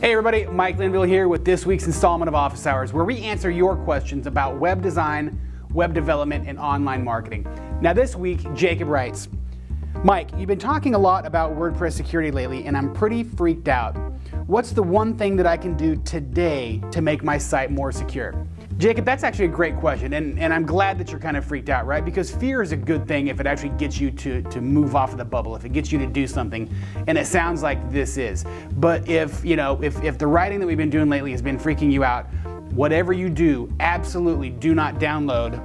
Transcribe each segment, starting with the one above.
Hey everybody, Mike Linville here with this week's installment of Office Hours, where we answer your questions about web design, web development, and online marketing. Now this week, Jacob writes, Mike, you've been talking a lot about WordPress security lately, and I'm pretty freaked out. What's the one thing that I can do today to make my site more secure? Jacob, that's actually a great question, and I'm glad that you're kind of freaked out, right? Because fear is a good thing if it actually gets you to move off of the bubble, if it gets you to do something, and it sounds like this is. But if the writing that we've been doing lately has been freaking you out, whatever you do, absolutely do not download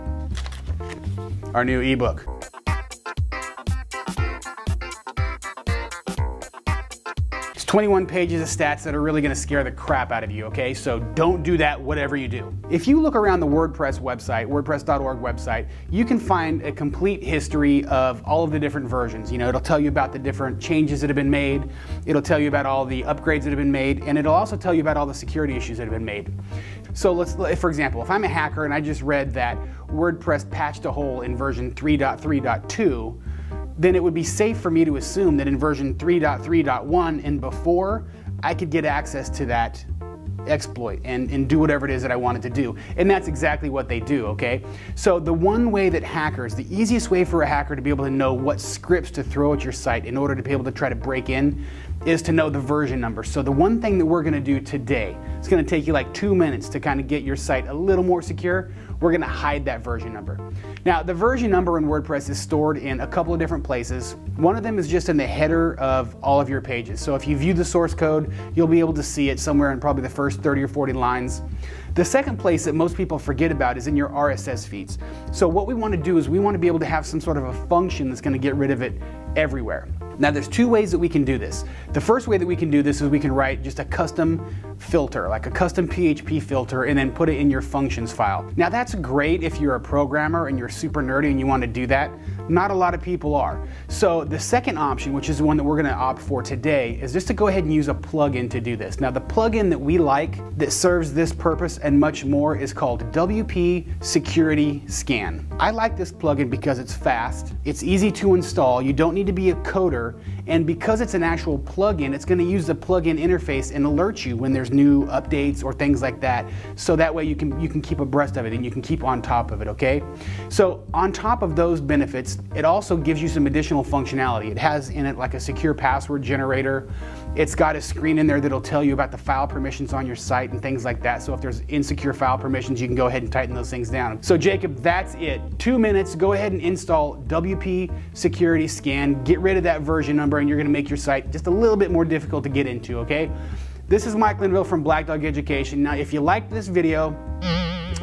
our new ebook. It's 21 pages of stats that are really going to scare the crap out of you, okay? So don't do that, whatever you do. If you look around the WordPress website, WordPress.org website, you can find a complete history of all of the different versions. You know, it'll tell you about the different changes that have been made, it'll tell you about all the upgrades that have been made, and it'll also tell you about all the security issues that have been made. So for example, if I'm a hacker and I just read that WordPress patched a hole in version 3.3.2, then it would be safe for me to assume that in version 3.3.1 and before, I could get access to that exploit and do whatever it is that I wanted to do. And that's exactly what they do, okay? So the one way that hackers, the easiest way for a hacker to be able to know what scripts to throw at your site in order to be able to try to break in is to know the version number. So the one thing that we're gonna do today, it's gonna take you like 2 minutes to kind of get your site a little more secure. We're gonna hide that version number. Now, the version number in WordPress is stored in a couple of different places. One of them is just in the header of all of your pages. So if you view the source code, you'll be able to see it somewhere in probably the first 30 or 40 lines. The second place that most people forget about is in your RSS feeds. So what we want to do is we want to be able to have some sort of a function that's going to get rid of it everywhere. Now there's two ways that we can do this. The first way that we can do this is we can write just a custom filter, like a custom PHP filter, and then put it in your functions file. Now that's great if you're a programmer and you're super nerdy and you want to do that. Not a lot of people are. So the second option, which is the one that we're going to opt for today, is just to go ahead and use a plugin to do this. Now the plugin that we like that serves this purpose and much more is called WP Security Scan. I like this plugin because it's fast, it's easy to install, you don't need to be a coder, and because it's an actual plugin, it's going to use the plugin interface and alert you when there's new updates or things like that, so that way you can keep abreast of it and you can keep on top of it, okay? So on top of those benefits, it also gives you some additional functionality. It has in it like a secure password generator. It's got a screen in there that'll tell you about the file permissions on your site and things like that. So if there's insecure file permissions, you can go ahead and tighten those things down. So Jacob, that's it. 2 minutes, go ahead and install WP Security Scan, get rid of that version number, and you're gonna make your site just a little bit more difficult to get into, okay? This is Mike Linville from Black Dog Education. Now, if you liked this video,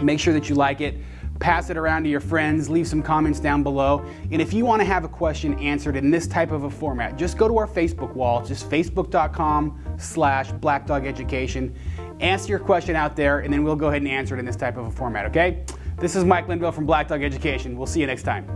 make sure that you like it. Pass it around to your friends, leave some comments down below. And if you want to have a question answered in this type of a format, just go to our Facebook wall, just facebook.com/blackdogeducation. Answer your question out there, and then we'll go ahead and answer it in this type of a format, okay? This is Mike Linville from Black Dog Education. We'll see you next time.